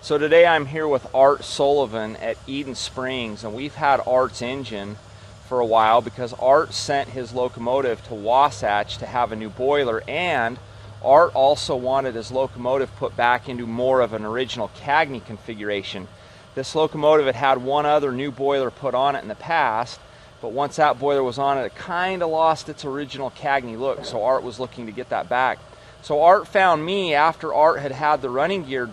So today I'm here with Art Sullivan at Eden Springs, and we've had Art's engine for a while because Art sent his locomotive to Wasatch to have a new boiler, and Art also wanted his locomotive put back into more of an original Cagney configuration. This locomotive had had one other new boiler put on it in the past, but once that boiler was on it, it kind of lost its original Cagney look, so Art was looking to get that back. So Art found me after Art had had the running gear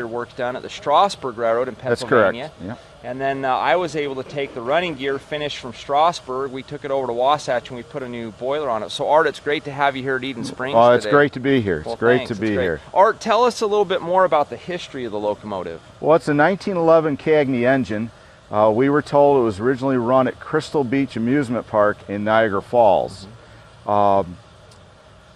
work done at the Strasburg Railroad in Pennsylvania. That's correct. Yeah. And then I was able to take the running gear finished from Strasburg. We took it over to Wasatch and we put a new boiler on it. So Art, it's great to have you here at Eden Springs today. It's great to be here. Well, it's great thanks. to be here. Art, tell us a little bit more about the history of the locomotive. Well, it's a 1911 Cagney engine. We were told it was originally run at Crystal Beach Amusement Park in Niagara Falls.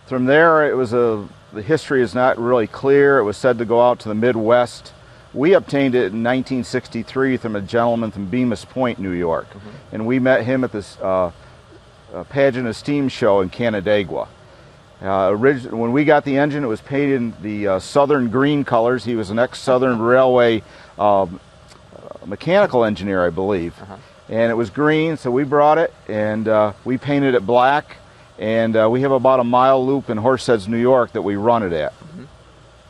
From there, it was the history is not really clear. It was said to go out to the Midwest. We obtained it in 1963 from a gentleman from Bemis Point, New York. And we met him at this Pageant of Steam show in Canandaigua. When we got the engine, it was painted in the Southern green colors. He was an ex-Southern Railway mechanical engineer, I believe. And it was green, so we brought it and we painted it black. And we have about a mile loop in Horseheads, New York that we run it at.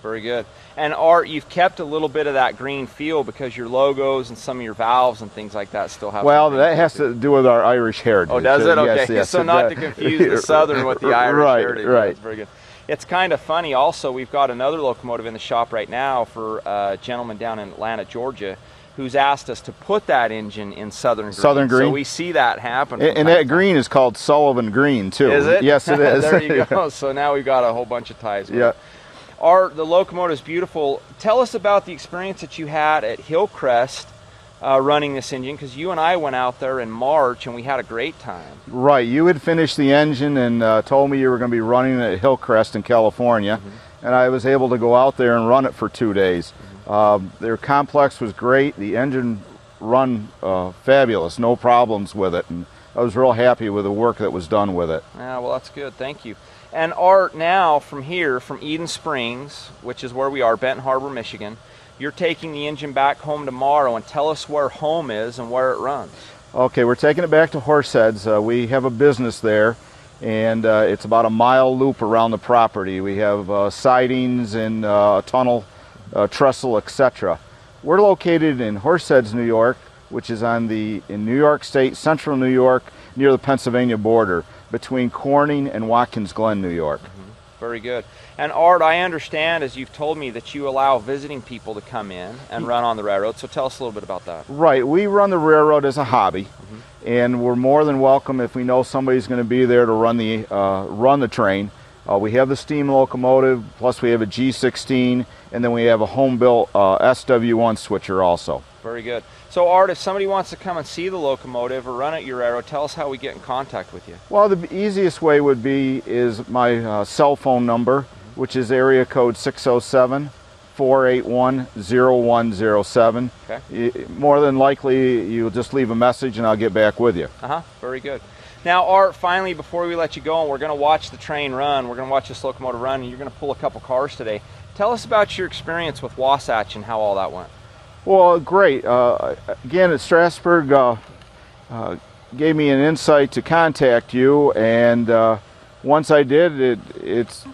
Very good. And Art, you've kept a little bit of that green feel because your logos and some of your valves and things like that still have. Well, that has to do with our Irish heritage. Oh, does it? Okay. Yes, yes, so not to confuse the Southern with the Irish heritage. Right. That's very good. It's kind of funny also, we've got another locomotive in the shop right now for a gentleman down in Atlanta, Georgia, who's asked us to put that engine in Southern green. Southern green. So we see that happen. And that green is called Sullivan green, too. Is it? Yes, it is. There you go. So now we've got a whole bunch of ties with it. Art, the locomotive is beautiful. Tell us about the experience that you had at Hillcrest running this engine, because you and I went out there in March and we had a great time. Right. You had finished the engine and told me you were going to be running it at Hillcrest in California, and I was able to go out there and run it for 2 days. Their complex was great. The engine run fabulous, no problems with it, and I was real happy with the work that was done with it. Yeah, well, that's good. Thank you. And Art, now from here, from Eden Springs, which is where we are, Benton Harbor, Michigan, you're taking the engine back home tomorrow, and tell us where home is and where it runs. Okay, we're taking it back to Horseheads. We have a business there, and it's about a mile loop around the property. We have sidings and a tunnel, trestle, etc. We're located in Horseheads, New York, which is in New York State, central New York, near the Pennsylvania border, between Corning and Watkins Glen, New York. Very good. And Art, I understand, as you've told me, that you allow visiting people to come in and run on the railroad, so tell us a little bit about that. Right, we run the railroad as a hobby, and we're more than welcome if we know somebody's going to be there to run the train. We have the steam locomotive, plus we have a G16, and then we have a home-built SW1 switcher also. Very good. So Art, if somebody wants to come and see the locomotive or run at your railroad, tell us how we get in contact with you. Well, the easiest way would be my cell phone number, which is area code 607-481-0107. Okay. More than likely, you'll just leave a message and I'll get back with you. Very good. Now, Art, finally, before we let you go, and we're going to watch the train run, we're going to watch this locomotive run, and you're going to pull a couple cars today. Tell us about your experience with Wasatch and how all that went. Well, great. Again, at Strasburg, gave me an insight to contact you, and once I did, it's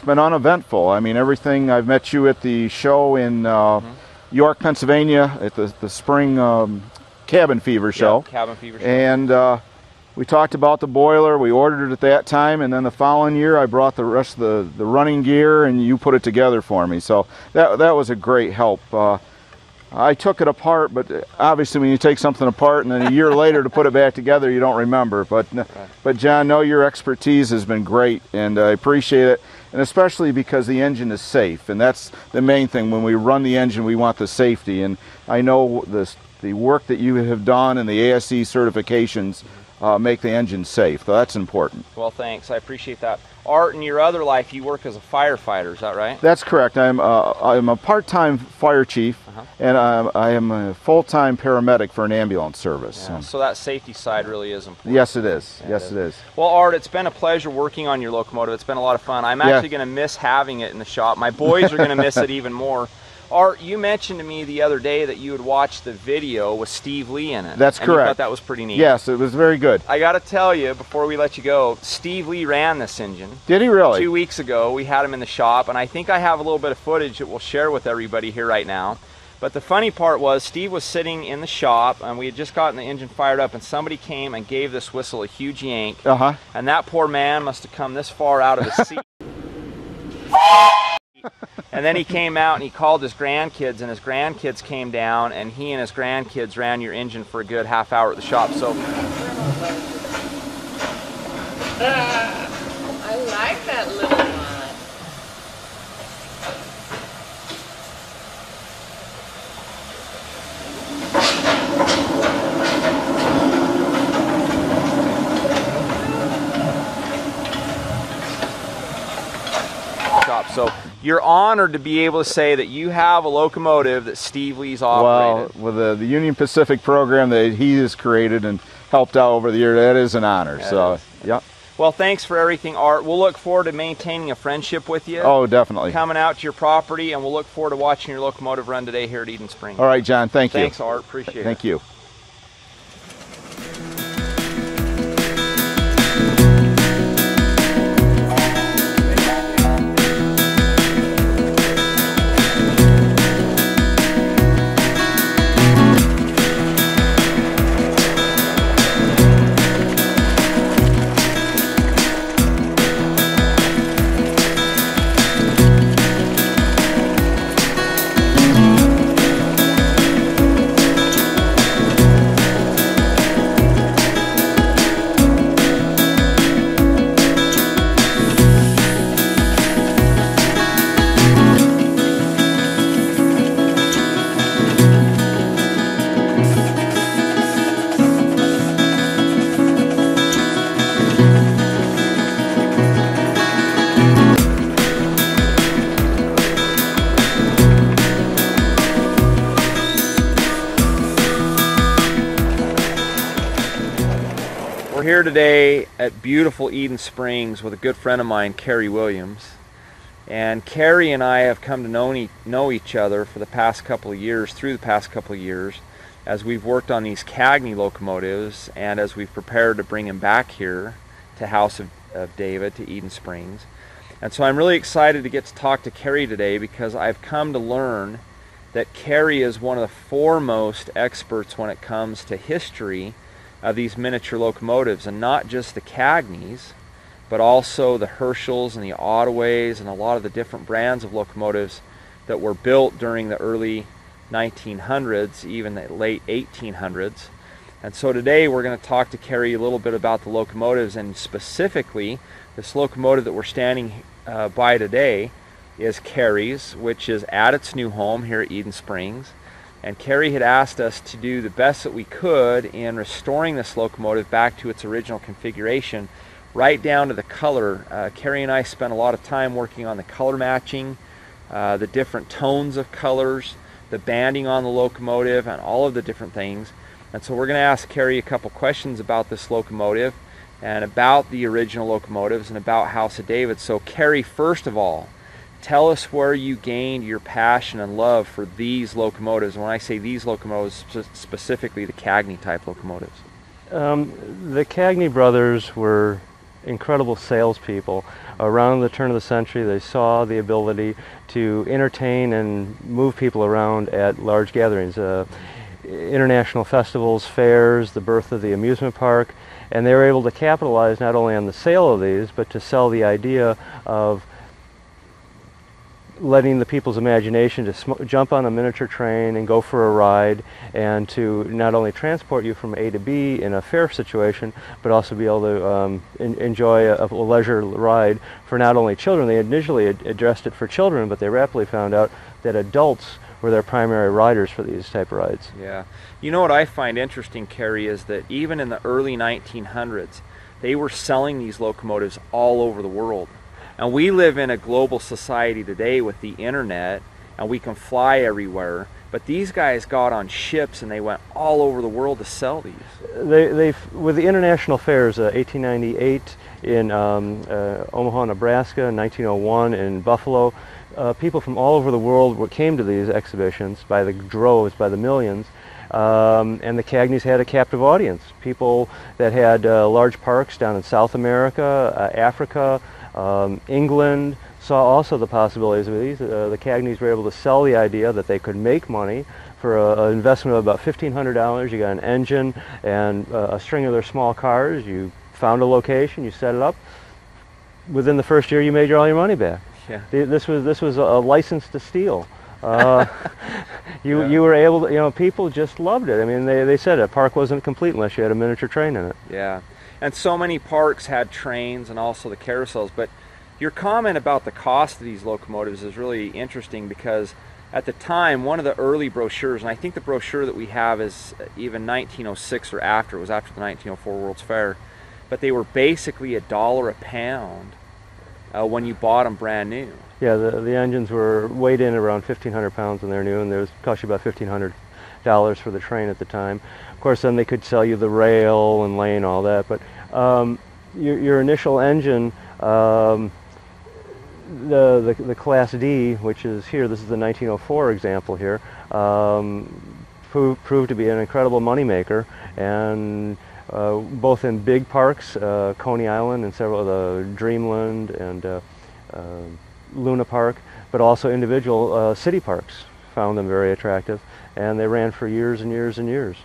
been uneventful. I mean, everything. I've met you at the show in York, Pennsylvania, at the spring cabin fever show. Yeah, cabin fever show. And we talked about the boiler. We ordered it at that time, and then the following year, I brought the rest of the running gear, and you put it together for me. So that was a great help. I took it apart, but obviously when you take something apart and then a year later to put it back together, you don't remember. But John, no, your expertise has been great, and I appreciate it, and especially because the engine is safe, and that's the main thing. When we run the engine, we want the safety, and I know the work that you have done and the ASE certifications make the engine safe. So that's important. Well, thanks. I appreciate that. Art, in your other life, you work as a firefighter. Is that right? That's correct. I'm a part-time fire chief, and I am a full-time paramedic for an ambulance service. Yeah. So that safety side really is important. Yes, it is. Yeah, yes, it is. Well, Art, it's been a pleasure working on your locomotive. It's been a lot of fun. I'm actually going to miss having it in the shop. My boys are going to miss it even more. Art, you mentioned to me the other day that you had watched the video with Steve Lee in it. That's and correct. You thought that was pretty neat. Yes, it was very good. I got to tell you, before we let you go, Steve Lee ran this engine. Did he really? 2 weeks ago, we had him in the shop, and I think I have a little bit of footage that we'll share with everybody here right now. But the funny part was, Steve was sitting in the shop, and we had just gotten the engine fired up, and somebody came and gave this whistle a huge yank. And that poor man must have come this far out of his seat. And then he came out and he called his grandkids, and his grandkids came down, and he and his grandkids ran your engine for a good half hour at the shop. So I like that little one. So you're honored to be able to say that you have a locomotive that Steve Lee's operated. Well, with the Union Pacific program that he has created and helped out over the year, that is an honor. So, yeah. Well, thanks for everything, Art. We'll look forward to maintaining a friendship with you. Oh, definitely. Coming out to your property, and we'll look forward to watching your locomotive run today here at Eden Springs. All right, John. Thank you. Thanks, Art. Appreciate it. Thank you. We're here today at beautiful Eden Springs with a good friend of mine, Carey Williams. And Carey and I have come to know each other for the past couple of years, as we've worked on these Cagney locomotives and as we've prepared to bring him back here to House of David, to Eden Springs. And so I'm really excited to get to talk to Carey today, because I've come to learn that Carey is one of the foremost experts when it comes to history of these miniature locomotives, and not just the Cagneys, but also the Herschels and the Ottoways and a lot of the different brands of locomotives that were built during the early 1900s, even the late 1800s. And so today we're going to talk to Carey a little bit about the locomotives, and specifically this locomotive that we're standing by today is Carey's, which is at its new home here at Eden Springs. And Carey had asked us to do the best that we could in restoring this locomotive back to its original configuration, right down to the color. Carey and I spent a lot of time working on the color matching, the different tones of colors, the banding on the locomotive, and all of the different things. And so we're going to ask Carey a couple questions about this locomotive and about the original locomotives and about House of David. So Carey, first of all, tell us where you gained your passion and love for these locomotives. And when I say these locomotives, specifically the Cagney type locomotives. The Cagney brothers were incredible salespeople. Around the turn of the century, they saw the ability to entertain and move people around at large gatherings, international festivals, fairs, the birth of the amusement park, and they were able to capitalize not only on the sale of these, but to sell the idea of letting the people's imagination to jump on a miniature train and go for a ride, and to not only transport you from A to B in a fair situation, but also be able to enjoy a leisure ride for not only children. They initially addressed it for children, but they rapidly found out that adults were their primary riders for these type of rides. Yeah. You know what I find interesting, Carey, is that even in the early 1900s, they were selling these locomotives all over the world. And we live in a global society today with the internet, and we can fly everywhere. But these guys got on ships and they went all over the world to sell these. They with the international fairs, 1898 in Omaha, Nebraska, 1901 in Buffalo, people from all over the world came to these exhibitions by the droves, by the millions, and the Cagneys had a captive audience. People that had large parks down in South America, Africa, England, saw also the possibilities of these. The Cagneys were able to sell the idea that they could make money for an investment of about $1,500. You got an engine and a string of their small cars. You found a location, you set it up. Within the first year, you made all your money back. Yeah. This was a license to steal. You were able to, people just loved it. I mean, they said a park wasn't complete unless you had a miniature train in it. Yeah, and so many parks had trains and also the carousels, but your comment about the cost of these locomotives is really interesting because at the time, one of the early brochures, and I think the brochure that we have is even 1906 or after, it was after the 1904 World's Fair, but they were basically $1 a pound when you bought them brand new. Yeah, the engines were weighed in around 1,500 pounds when they're new, and it cost you about $1,500 for the train at the time. Of course, then they could sell you the rail and lane, all that, but your initial engine, the Class D, which is here, this is the 1904 example here, proved to be an incredible moneymaker, and both in big parks, Coney Island and several of the Dreamland and Luna Park, but also individual city parks found them very attractive, and they ran for years and years and years.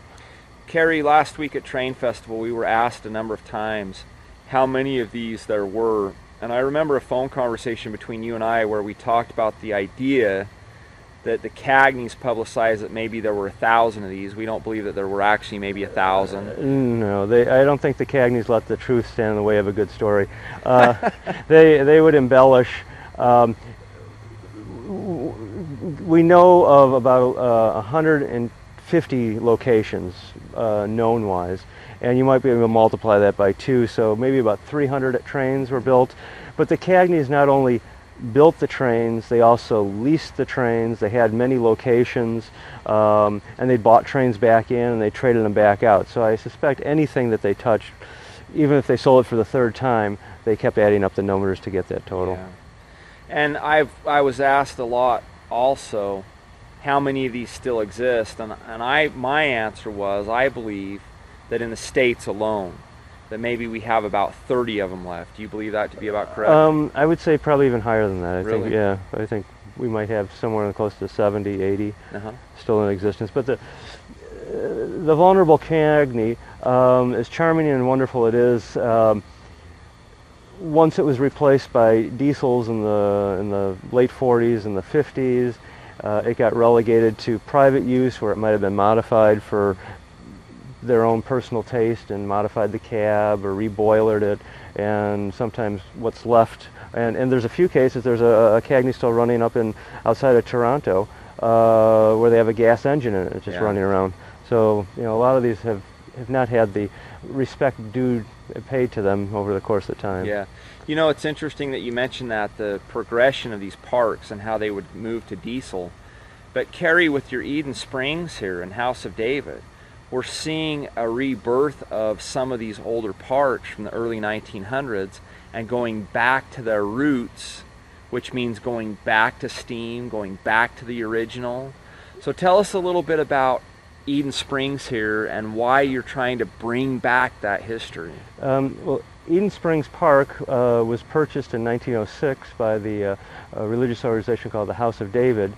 Carrie, last week at Train Festival, we were asked a number of times how many of these there were. And I remember a phone conversation between you and I where we talked about the idea that the Cagneys publicized that maybe there were 1,000 of these. We don't believe that there were actually maybe 1,000. No, I don't think the Cagneys let the truth stand in the way of a good story. They would embellish. We know of about 150 locations known-wise. And you might be able to multiply that by 2, so maybe about 300 trains were built. But the Cagneys not only built the trains, they also leased the trains. They had many locations, and they bought trains back in and they traded them back out. So I suspect anything that they touched, even if they sold it for the third time, they kept adding up the numbers to get that total. Yeah. And I was asked a lot also how many of these still exist, and my answer was I believe that in the States alone, that maybe we have about 30 of them left. Do you believe that to be about correct? I would say probably even higher than that. Really? I think we might have somewhere close to 70, 80 still in existence. But the vulnerable Cagney, as charming and wonderful it is, once it was replaced by diesels in the late 40s and the 50s, it got relegated to private use where it might have been modified for their own personal taste and modified the cab or reboilered it, and sometimes what's left, and there's a few cases, there's a Cagney still running up outside of Toronto where they have a gas engine in it just running around. So a lot of these have not had the respect due paid to them over the course of time. Yeah. It's interesting that you mentioned that, the progression of these parks and how they would move to diesel. But Carrie, with your Eden Springs here and House of David, we're seeing a rebirth of some of these older parks from the early 1900s and going back to their roots, which means going back to steam, going back to the original. So tell us a little bit about Eden Springs here and why you're trying to bring back that history. Well, Eden Springs Park was purchased in 1906 by the religious organization called the House of David.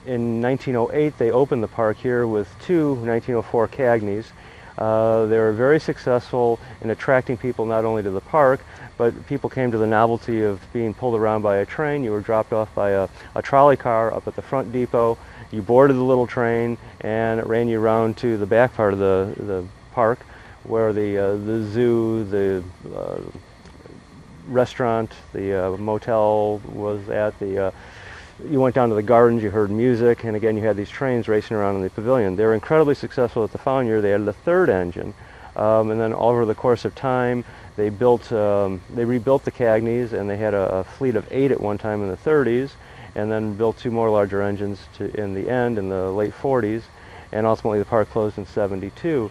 In 1908, they opened the park here with 2 1904 Cagneys. They were very successful in attracting people not only to the park, but people came to the novelty of being pulled around by a train. You were dropped off by a trolley car up at the front depot. You boarded the little train, and it ran you around to the back part of the park, where the zoo, the restaurant, the motel was at. You went down to the gardens, you heard music, and again you had these trains racing around in the pavilion. They were incredibly successful at the following year. They added a 3rd engine, and then over the course of time they rebuilt the Cagneys, and they had a fleet of 8 at one time in the 30s, and then built 2 more larger engines in the end in the late 40s, and ultimately the park closed in 72.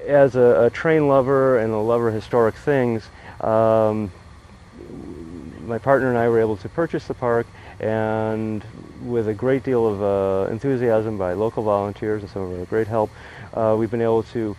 As a train lover and a lover of historic things, my partner and I were able to purchase the park, and with a great deal of enthusiasm by local volunteers and some of our great help, we've been able to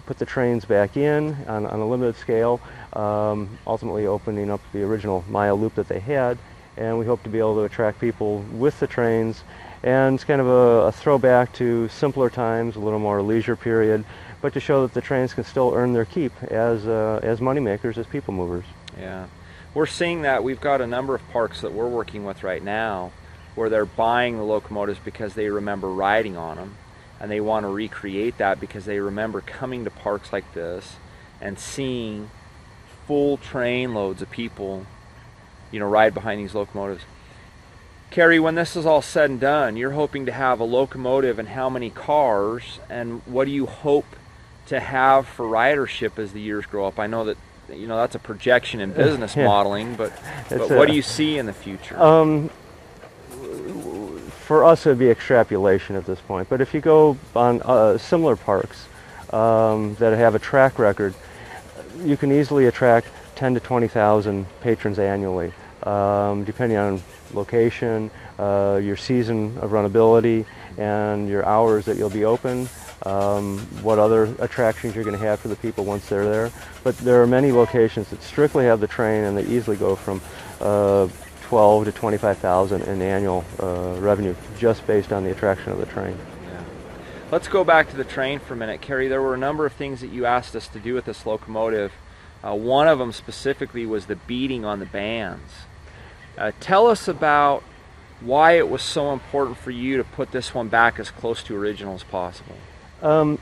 put the trains back in on a limited scale, ultimately opening up the original mile loop that they had, and we hope to be able to attract people with the trains. And it's kind of a throwback to simpler times, a little more leisure period, but to show that the trains can still earn their keep as money makers, as people movers. Yeah, we're seeing that. We've got a number of parks that we're working with right now where they're buying the locomotives because they remember riding on them, and they want to recreate that because they remember coming to parks like this and seeing full train loads of people, you know, ride behind these locomotives. Carrie, when this is all said and done, you're hoping to have a locomotive and how many cars, and what do you hope to have for ridership as the years grow up? I know that, you know, that's a projection in business modeling, but what do you see in the future? For us, it would be extrapolation at this point. But if you go on similar parks that have a track record, you can easily attract 10 to 20,000 patrons annually, depending on location, your season of runnability, and your hours that you'll be open, what other attractions you're going to have for the people once they're there. But there are many locations that strictly have the train, and they easily go from 12 to 25,000 in annual revenue just based on the attraction of the train. Yeah. Let's go back to the train for a minute. Carrie, there were a number of things that you asked us to do with this locomotive. One of them specifically was the beating on the bands. Tell us about why it was so important for you to put this one back as close to original as possible. The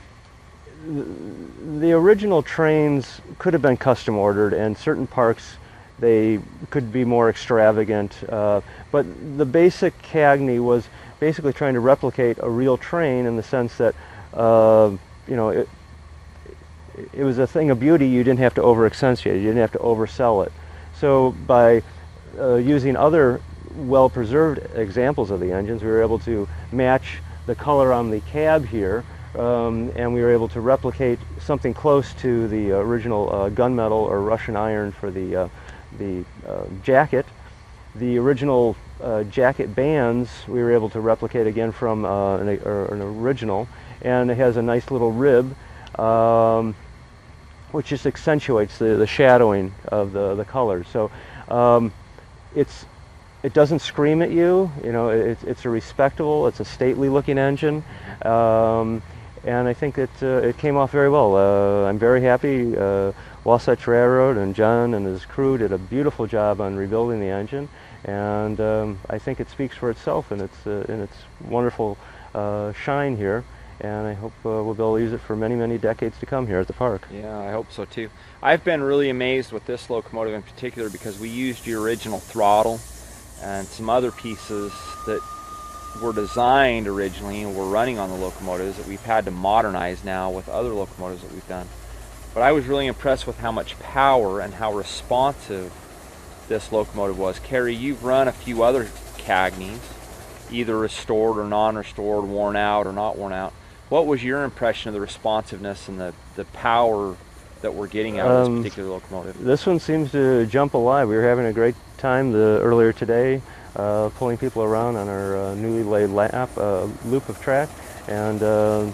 original trains could have been custom ordered, and certain parks they could be more extravagant, but the basic Cagney was basically trying to replicate a real train in the sense that you know, it was a thing of beauty. You didn't have to over accentuate it, you didn't have to oversell it. So by using other well-preserved examples of the engines, we were able to match the color on the cab here, and we were able to replicate something close to the original gunmetal or Russian iron for the jacket. The original jacket bands we were able to replicate again from an original, and it has a nice little rib which just accentuates the shadowing of the colors. So it doesn't scream at you. You know, it's a respectable, it's a stately looking engine, and I think it came off very well. I'm very happy. Wasatch Railroad and John and his crew did a beautiful job on rebuilding the engine, and I think it speaks for itself in its wonderful shine here. And I hope we'll be able to use it for many, many decades to come here at the park. Yeah, I hope so too. I've been really amazed with this locomotive in particular because we used your original throttle and some other pieces that were designed originally and were running on the locomotives that we've had to modernize now with other locomotives that we've done. But I was really impressed with how much power and how responsive this locomotive was. Carrie, you've run a few other Cagneys, either restored or non-restored, worn out or not worn out. What was your impression of the responsiveness and the power that we're getting out of this particular locomotive? This one seems to jump alive. We were having a great time earlier today, pulling people around on our newly laid loop of track, and it was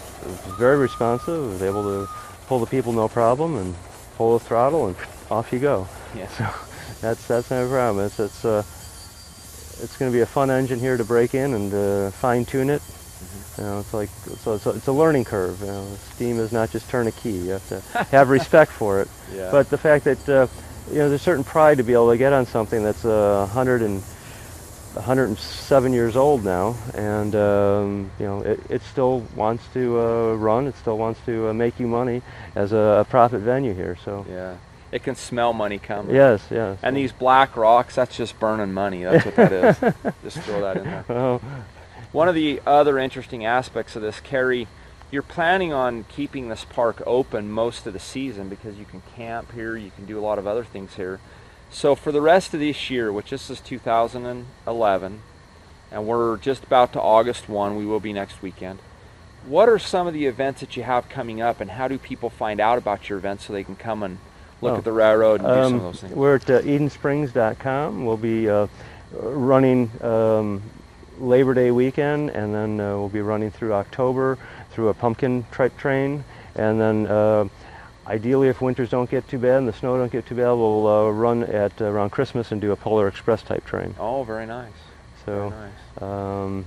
very responsive. It was able to pull the people no problem and pull the throttle and off you go. Yeah. So that's no problem. It's going to be a fun engine here to break in and fine tune it. You know, it's a learning curve. You know, steam is not just turn a key. You have to have respect for it. Yeah. But the fact that you know, there's a certain pride to be able to get on something that's 107 years old now, and you know, it still wants to run. It still wants to make you money as a profit venue here. So yeah. It can smell money coming. Yes, yes. And these black rocks, that's just burning money. That's what that is. Just throw that in there. Well, one of the other interesting aspects of this, Carrie, you're planning on keeping this park open most of the season because you can camp here, you can do a lot of other things here. So for the rest of this year, which this is 2011, and we're just about to August 1, we will be next weekend, what are some of the events that you have coming up, and how do people find out about your events so they can come and look at the railroad and do some of those things? We're at edensprings.com. We'll be running Labor Day weekend, and then we'll be running through October through a pumpkin type train, and then ideally, if winters don't get too bad and the snow don't get too bad, we'll run at around Christmas and do a Polar Express type train. Oh, very nice. So very nice.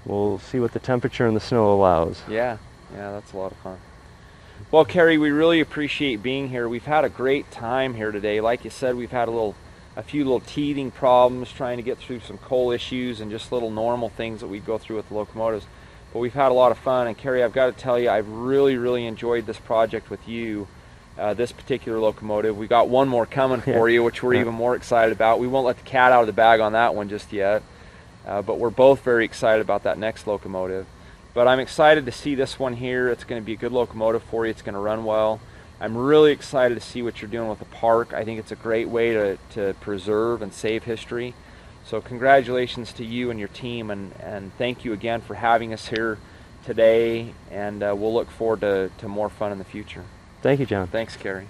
We'll see what the temperature and the snow allows. Yeah, that's a lot of fun. Well, Carrie, we really appreciate being here. We've had a great time here today. Like you said, we've had a few little teething problems trying to get through some coal issues and just little normal things that we go through with the locomotives. But we've had a lot of fun, and Carrie, I've got to tell you, I've really enjoyed this project with you, this particular locomotive. We got one more coming for you, which we're even more excited about. We won't let the cat out of the bag on that one just yet, but we're both very excited about that next locomotive. But I'm excited to see this one here. It's going to be a good locomotive for you. It's going to run well. I'm really excited to see what you're doing with the park. I think it's a great way to preserve and save history. So congratulations to you and your team, and thank you again for having us here today, and we'll look forward to more fun in the future. Thank you, John. Thanks, Carrie.